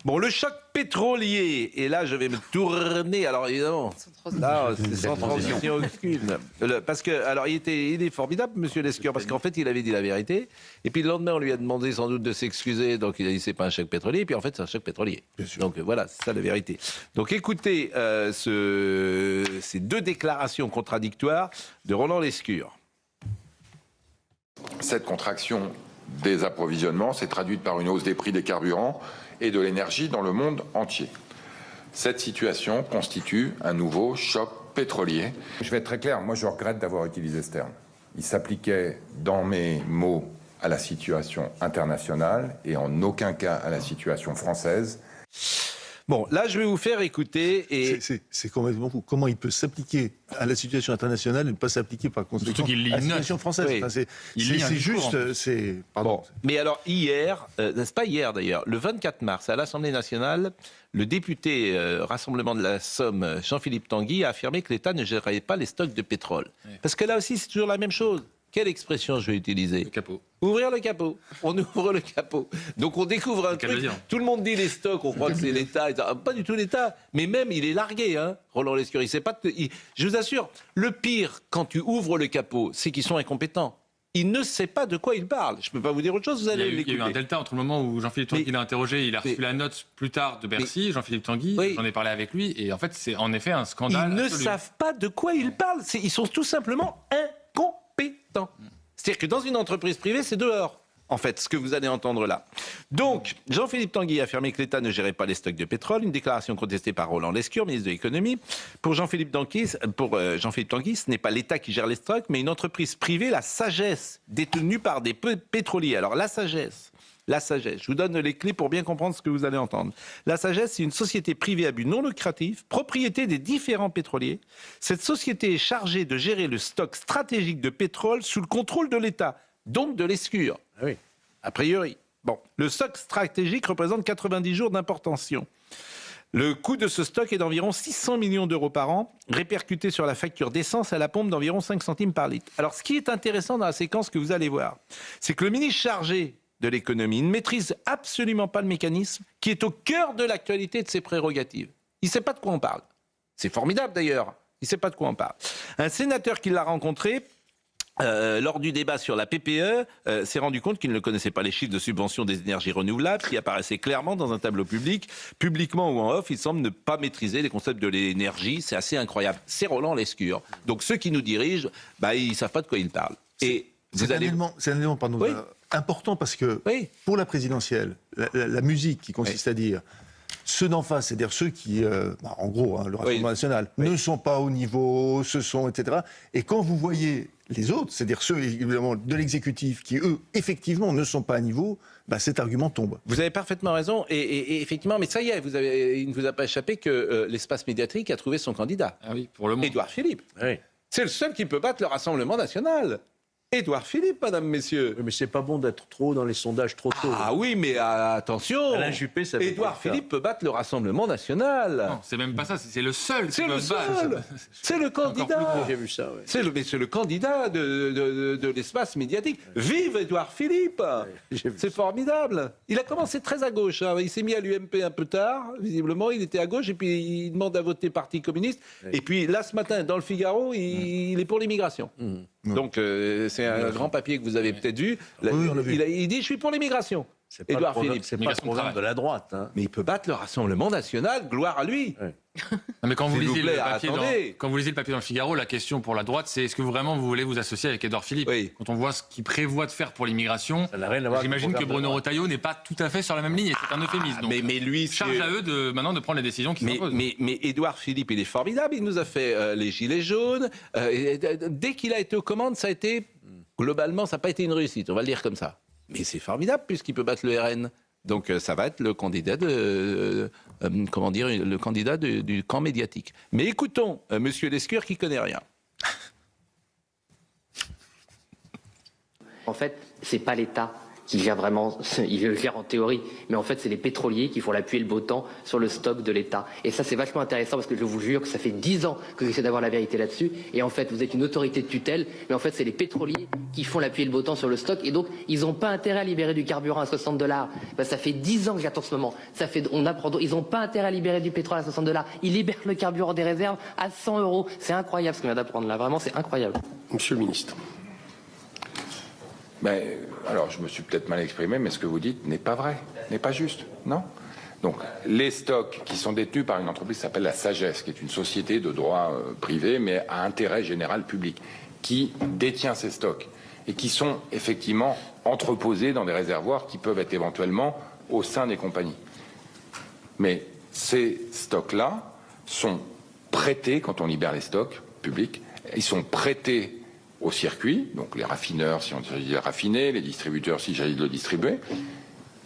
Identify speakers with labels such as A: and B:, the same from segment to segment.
A: Bon, le choc pétrolier. Et là, je vais me tourner. Alors, évidemment, là, c'est sans transition aucune. Parce que, alors, il est formidable, monsieur Lescure, parce qu'en fait, il avait dit la vérité. Et puis, le lendemain, on lui a demandé sans doute de s'excuser. Donc, il a dit, c'est pas un choc pétrolier. Et puis, en fait, c'est un choc pétrolier. Donc, voilà, c'est ça la vérité. Donc, écoutez ces deux déclarations contradictoires de Roland Lescure.
B: Cette contraction des approvisionnements s'est traduite par une hausse des prix des carburants et de l'énergie dans le monde entier. Cette situation constitue un nouveau choc pétrolier. Je vais être très clair, moi je regrette d'avoir utilisé ce terme. Il s'appliquait dans mes mots à la situation internationale et en aucun cas à la situation française.
A: Bon, là, je vais vous faire écouter et...
C: C'est complètement fou. Comment il peut s'appliquer à la situation internationale et ne pas s'appliquer par conséquent à la situation française.
A: Oui.
C: Enfin, c'est juste... Pardon.
A: Bon. Mais alors, hier, c'est pas hier d'ailleurs, le 24 mars, à l'Assemblée nationale, le député Rassemblement de la Somme, Jean-Philippe Tanguy, a affirmé que l'État ne gérerait pas les stocks de pétrole. Oui. Parce que là aussi, c'est toujours la même chose. Quelle expression je vais utiliser?
D: Le capot.
A: Ouvrir le capot. On ouvre le capot. Donc on découvre un truc. Tout le monde dit les stocks, on croit que c'est l'État. Pas du tout l'État. Mais même, il est largué, hein, Roland Lescure. Il sait pas je vous assure, le pire, quand tu ouvres le capot, c'est qu'ils sont incompétents. Il ne sait pas de quoi il parle. Je ne peux pas vous dire autre chose, vous allez l'écouter.
D: Il y a eu un delta entre le moment où Jean-Philippe Tanguy l'a interrogé, il a reçu la note plus tard de Bercy, Jean-Philippe Tanguy, j'en ai parlé avec lui, et en fait, c'est en effet un scandale.
A: Ils ne savent pas de quoi ils parlent. Ils sont tout simplement incompétents. C'est-à-dire que dans une entreprise privée, c'est dehors, en fait, ce que vous allez entendre là. Donc, Jean-Philippe Tanguy a affirmé que l'État ne gérait pas les stocks de pétrole, une déclaration contestée par Roland Lescure, ministre de l'Économie. Pour Jean-Philippe Tanguy, ce n'est pas l'État qui gère les stocks, mais une entreprise privée, la Sagesse, détenue par des pétroliers. Alors, la Sagesse, je vous donne les clés pour bien comprendre ce que vous allez entendre. La Sagesse, c'est une société privée à but non lucratif, propriété des différents pétroliers. Cette société est chargée de gérer le stock stratégique de pétrole sous le contrôle de l'État, donc de Lescure.
C: Oui.
A: A priori. Bon, le stock stratégique représente 90 jours d'importation. Le coût de ce stock est d'environ 600 millions d'euros par an, répercuté sur la facture d'essence à la pompe d'environ 5 centimes par litre. Alors, ce qui est intéressant dans la séquence que vous allez voir, c'est que le ministre chargé de l'économie ne maîtrise absolument pas le mécanisme qui est au cœur de l'actualité de ses prérogatives. Il ne sait pas de quoi on parle. C'est formidable d'ailleurs. Il ne sait pas de quoi on parle. Un sénateur qui l'a rencontré lors du débat sur la PPE s'est rendu compte qu'il ne connaissait pas les chiffres de subvention des énergies renouvelables qui apparaissaient clairement dans un tableau public. Publiquement ou en off, il semble ne pas maîtriser les concepts de l'énergie. C'est assez incroyable. C'est Roland Lescure. Donc ceux qui nous dirigent, ils ne savent pas de quoi ils parlent. Et
C: c'est un élément pardon, oui. Important parce que pour la présidentielle, la musique qui consiste à dire ceux d'en face, c'est-à-dire ceux qui, en gros, le Rassemblement national, ne sont pas au niveau, ce sont, etc. Et quand vous voyez les autres, c'est-à-dire ceux évidemment de l'exécutif qui, eux, effectivement, ne sont pas à niveau, cet argument tombe.
A: Vous avez parfaitement raison. Et effectivement, mais ça y est, il ne vous a pas échappé que l'espace médiatique a trouvé son candidat.
D: Ah oui, pour le moment.
A: Édouard Philippe.
C: Oui.
A: C'est le seul qui peut battre le Rassemblement national. Édouard Philippe, mesdames, messieurs.
E: Oui, mais c'est pas bon d'être trop dans les sondages trop tôt.
A: Ah oui, mais attention.
E: Alain Juppé, ça
A: Édouard Philippe peut battre le Rassemblement national.
D: Non, c'est même pas ça, c'est le seul.
A: C'est le seul. C'est le candidat.
E: J'ai vu ça, ouais.
A: C'est le candidat de l'espace médiatique. Vive Édouard Philippe. C'est formidable. Il a commencé très à gauche. Hein. Il s'est mis à l'UMP un peu tard. Visiblement, il était à gauche et puis il demande à voter Parti communiste. Et puis là, ce matin, dans le Figaro, il est pour l'immigration. Donc, c'est un grand papier que vous avez peut-être vu. Il dit « Je suis pour l'immigration ». Édouard Philippe.
E: C'est pas le programme de la droite. Hein.
A: Mais il peut battre le Rassemblement national, gloire à lui.
E: Ouais.
D: Non, mais quand vous lisez
A: quand
D: vous lisez le papier dans le Figaro, la question pour la droite, c'est est-ce que vraiment vous voulez vous associer avec Édouard Philippe? Quand on voit ce qu'il prévoit de faire pour l'immigration, j'imagine que Bruno Retailleau n'est pas tout à fait sur la même ligne, et c'est un euphémisme. Donc,
A: mais lui,
D: charge à eux maintenant de prendre les décisions qui s'imposent.
A: Mais Édouard Philippe, il est formidable, il nous a fait les gilets jaunes. Dès qu'il a été aux commandes, ça a été, globalement, ça n'a pas été une réussite, on va le dire comme ça. Mais c'est formidable puisqu'il peut battre le RN. Donc ça va être le candidat le candidat du camp médiatique. Mais écoutons Monsieur Lescure qui connaît rien.
F: En fait, c'est pas l'État qui gère vraiment, il le gère en théorie, mais en fait c'est les pétroliers qui font la pluie et le beau temps sur le stock de l'État. Et ça c'est vachement intéressant parce que je vous jure que ça fait 10 ans que j'essaie d'avoir la vérité là-dessus, et en fait vous êtes une autorité de tutelle, mais en fait c'est les pétroliers qui font la pluie et le beau temps sur le stock, et donc ils n'ont pas intérêt à libérer du carburant à $60. Ben, ça fait 10 ans que j'attends ce moment. Ils n'ont pas intérêt à libérer du pétrole à $60. Ils libèrent le carburant des réserves à 100 €. C'est incroyable ce qu'on vient d'apprendre là, vraiment c'est incroyable.
G: Monsieur le ministre.
B: Mais, alors, je me suis peut-être mal exprimé, mais ce que vous dites n'est pas vrai, n'est pas juste, non? Donc, les stocks qui sont détenus par une entreprise qui s'appelle la Sagesse, qui est une société de droit privé, mais à intérêt général public, qui détient ces stocks et qui sont effectivement entreposés dans des réservoirs qui peuvent être éventuellement au sein des compagnies. Mais ces stocks-là sont prêtés, quand on libère les stocks publics, ils sont prêtés au circuit, donc les raffineurs si on s'agit de les raffiner, les distributeurs s'il s'agit de le distribuer.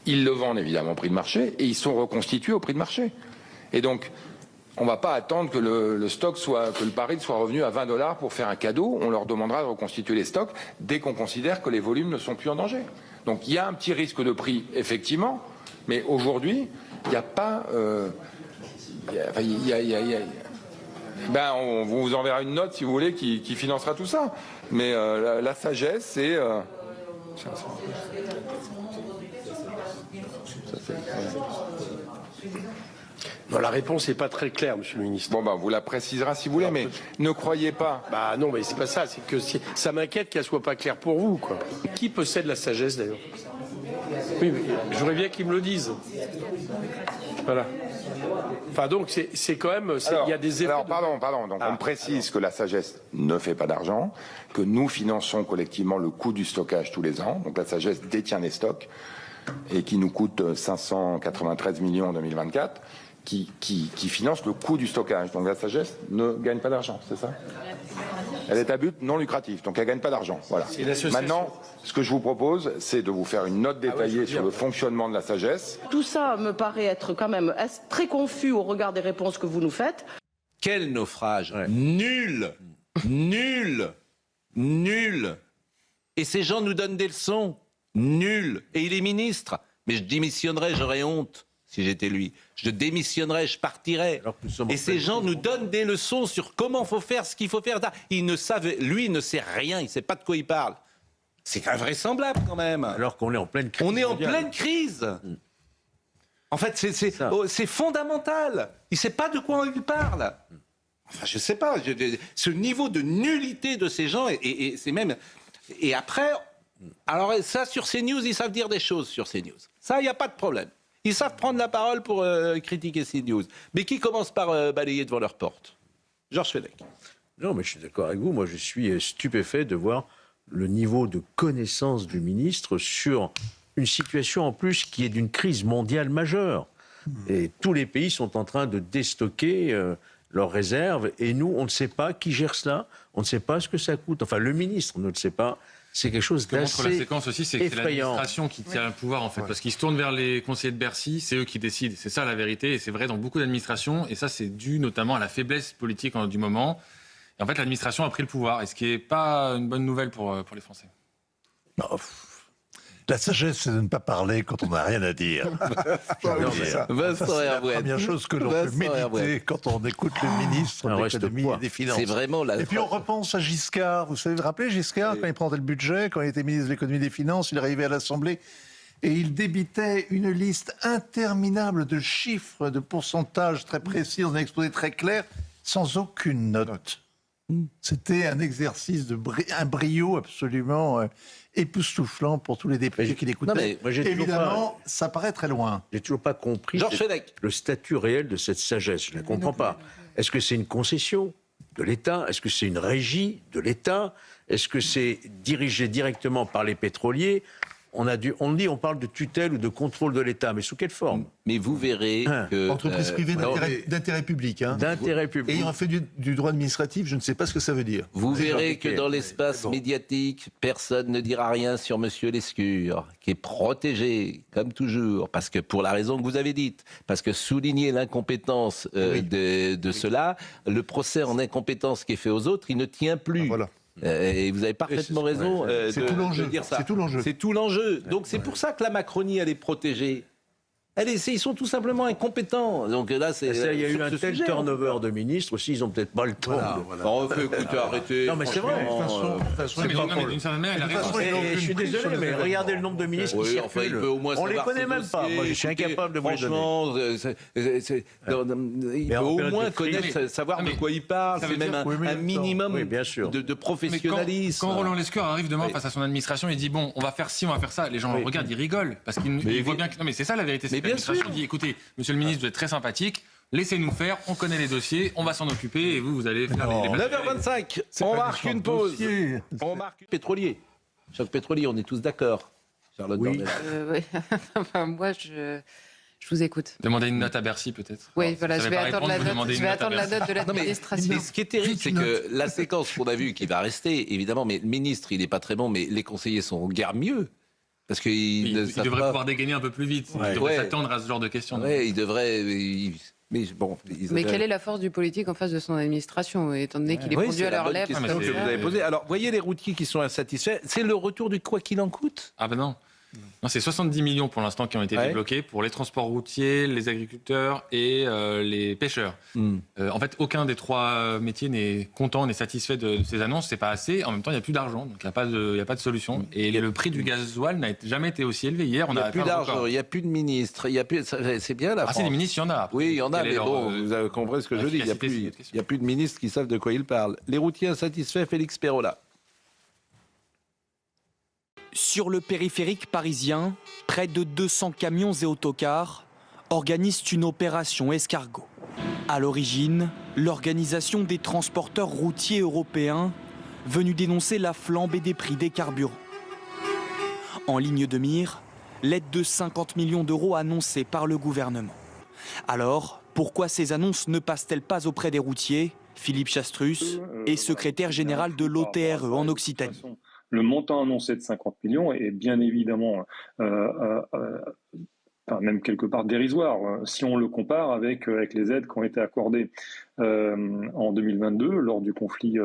B: Ils le vendent évidemment au prix de marché et ils sont reconstitués au prix de marché. Et donc, on ne va pas attendre que le stock que le baril soit revenu à $20 pour faire un cadeau. On leur demandera de reconstituer les stocks dès qu'on considère que les volumes ne sont plus en danger. Donc il y a un petit risque de prix, effectivement, mais aujourd'hui, il n'y a pas... Ben, on vous enverra une note, si vous voulez, qui financera tout ça. Mais la Sagesse, c'est...
G: Non, la réponse n'est pas très claire, monsieur le ministre.
B: Bon, ben, vous la préciserez si vous voulez, mais ne croyez pas...
G: Bah non, mais c'est pas ça. C'est que ça m'inquiète qu'elle soit pas claire pour vous, quoi. Qui possède la Sagesse, d'ailleurs? Oui, mais je voudrais bien qu'ils me le disent. Voilà. Enfin, donc, c'est quand même... Il y a des effets...
B: Alors, pardon. Donc, on précise que la Sagesse ne fait pas d'argent, que nous finançons collectivement le coût du stockage tous les ans. Donc, la Sagesse détient les stocks et qui nous coûte 593 millions en 2024, qui finance le coût du stockage. Donc, la Sagesse ne gagne pas d'argent, c'est ça? Elle est à but non lucratif, donc elle ne gagne pas d'argent. Voilà. Maintenant, ce que je vous propose, c'est de vous faire une note détaillée sur le fonctionnement de la Sagesse.
H: Tout ça me paraît être quand même très confus au regard des réponses que vous nous faites.
A: Quel naufrage! Nul! Nul! Nul! Et ces gens nous donnent des leçons. Nul! Et il est ministre. Mais je démissionnerais, j'aurais honte. Si j'étais lui, je démissionnerais, je partirais. Et ces gens nous donnent des leçons sur comment faut faire, ce qu'il faut faire. Ils ne savent, lui, il ne sait rien, il ne sait pas de quoi il parle. C'est invraisemblable quand même.
E: Alors qu'on est en pleine crise.
A: On est en pleine crise. En fait, c'est fondamental. Il ne sait pas de quoi il parle. Enfin, je ne sais pas. Ce niveau de nullité de ces gens, et c'est même... Et après, alors ça, sur CNews, ils savent dire des choses sur CNews. Ça, il n'y a pas de problème. Ils savent prendre la parole pour critiquer CNews. Mais qui commence par balayer devant leur porte? Georges Fenech.
E: Non, mais je suis d'accord avec vous. Moi, je suis stupéfait de voir le niveau de connaissance du ministre sur une situation en plus qui est d'une crise mondiale majeure. Et tous les pays sont en train de déstocker leurs réserves. Et nous, on ne sait pas qui gère cela. On ne sait pas ce que ça coûte. Enfin, le ministre ne le sait pas. C'est quelque chose d'assez effrayant.
D: La séquence aussi, c'est que c'est l'administration qui tient le pouvoir, en fait, parce qu'ils se tournent vers les conseillers de Bercy, c'est eux qui décident. C'est ça la vérité, et c'est vrai dans beaucoup d'administrations, et ça, c'est dû notamment à la faiblesse politique du moment. Et en fait, l'administration a pris le pouvoir, et ce qui n'est pas une bonne nouvelle pour les Français.
I: Non, la sagesse, c'est de ne pas parler quand on n'a rien à dire. C'est la première chose que l'on peut méditer quand on écoute le ministre de l'économie et des finances. Et puis on repense à Giscard. Vous savez, vous rappelez Giscard, quand il prenait le budget, quand il était ministre de l'économie et des finances, il arrivait à l'Assemblée et il débitait une liste interminable de chiffres, de pourcentages très précis, dans un exposé très clair, sans aucune note. C'était un exercice un brio absolument époustouflant pour tous les députés qui l'écoutaient. Évidemment, ça paraît très loin.
E: J'ai toujours pas compris le statut réel de cette sagesse. Je ne la comprends pas. Est-ce que c'est une concession de l'État? Est-ce que c'est une régie de l'État? Est-ce que c'est dirigé directement par les pétroliers? On parle de tutelle ou de contrôle de l'État, mais sous quelle forme?
A: Mais vous verrez que...
C: Entreprise privée d'intérêt public. Hein.
E: D'intérêt public.
C: Et ayant fait du droit administratif, je ne sais pas ce que ça veut dire.
A: Vous verrez que dans l'espace médiatique, personne ne dira rien sur M. Lescure, qui est protégé, comme toujours, parce que pour la raison que vous avez dite, parce que souligner l'incompétence de cela, le procès en incompétence qui est fait aux autres, il ne tient plus.
C: Ah, voilà.
A: Et vous avez parfaitement raison
C: de
A: dire ça.
C: C'est tout l'enjeu.
A: C'est tout l'enjeu. Donc c'est pour ça que la Macronie, elle est protégée. Ils sont tout simplement incompétents. Donc là,
E: il y a eu un tel turnover de ministres aussi, ils n'ont peut-être pas le temps.
A: Écoutez, arrêtez.
E: Non, mais c'est vrai.
D: D'une certaine manière, il a raison.
E: Je suis désolé, mais regardez le nombre de ministres qui circulent. On les connaît même pas. Moi, je suis incapable de vous les donner.
A: Il peut au moins connaître, savoir de quoi il parle. C'est même un minimum de professionnalisme.
D: Quand Roland Lescure arrive demain face à son administration, il dit bon, on va faire ci, on va faire ça. Les gens le regardent, ils rigolent parce qu'ils voient bien que. Non, mais c'est ça la vérité. Il dit écoutez, monsieur le ministre, vous êtes très sympathique, laissez-nous faire, on connaît les dossiers, on va s'en occuper et vous allez faire les
A: 9h25, on marque une pause. On marque pétrolier. Choc pétrolier, on est tous d'accord. Charlotte
J: oui. Enfin, moi, je vous écoute.
D: Demandez une note à Bercy, peut-être.
J: Oui, voilà, je vais attendre la note de l'administration.
A: Mais ce qui est terrible, c'est que la séquence qu'on a vue, qui va rester, évidemment, mais le ministre, il n'est pas très bon, mais les conseillers sont guère mieux. Parce qu'il
D: devrait pouvoir dégainer un peu plus vite. Il devrait s'attendre à ce genre de questions.
A: Oui, il devrait.
J: Mais quelle est la force du politique en face de son administration, étant donné qu'il est conduit à leur lèvres?
A: C'est la bonne question que vous avez posée. Alors, voyez les routiers qui sont insatisfaits. C'est le retour du quoi qu'il en coûte?
D: Ah ben non. Non, c'est 70 millions pour l'instant qui ont été débloqués pour les transports routiers, les agriculteurs et les pêcheurs. En fait, aucun des trois métiers n'est content, n'est satisfait de ces annonces. C'est pas assez. En même temps, il n'y a plus d'argent, donc il n'y a pas de solution. Et le prix du gasoil n'a jamais été aussi élevé. Hier, on a
A: plus d'argent, il n'y a plus de ministres. C'est bien la France.
D: C'est des ministres, il y en a.
A: Oui, il y en a, mais bon, vous avez compris ce que je dis. Il n'y a plus de ministres qui savent de quoi ils parlent. Les routiers insatisfaits, Félix Perrola.
K: Sur le périphérique parisien, près de 200 camions et autocars organisent une opération escargot. À l'origine, l'organisation des transporteurs routiers européens venus dénoncer la flambée des prix des carburants. En ligne de mire, l'aide de 50 millions d'euros annoncée par le gouvernement. Alors, pourquoi ces annonces ne passent-elles pas auprès des routiers? Philippe Chastrus est secrétaire général de l'OTRE en Occitanie.
L: Le montant annoncé de 50 millions est bien évidemment, même quelque part dérisoire, si on le compare avec les aides qui ont été accordées en 2022 lors du conflit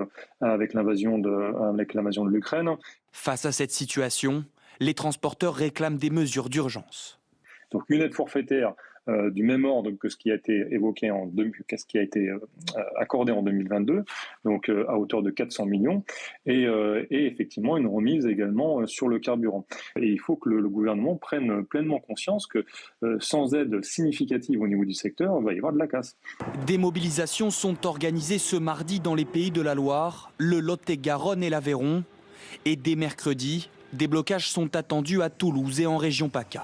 L: avec l'invasion de l'Ukraine.
K: Face à cette situation, les transporteurs réclament des mesures d'urgence.
L: Donc une aide forfaitaire du même ordre que ce qui a été évoqué ce qui a été accordé en 2022, donc à hauteur de 400 millions, et effectivement une remise également sur le carburant. Et il faut que le gouvernement prenne pleinement conscience que sans aide significative au niveau du secteur, il va y avoir de la casse.
K: Des mobilisations sont organisées ce mardi dans les Pays de la Loire, le Lot-et-Garonne et l'Aveyron, et dès mercredi, des blocages sont attendus à Toulouse et en région PACA.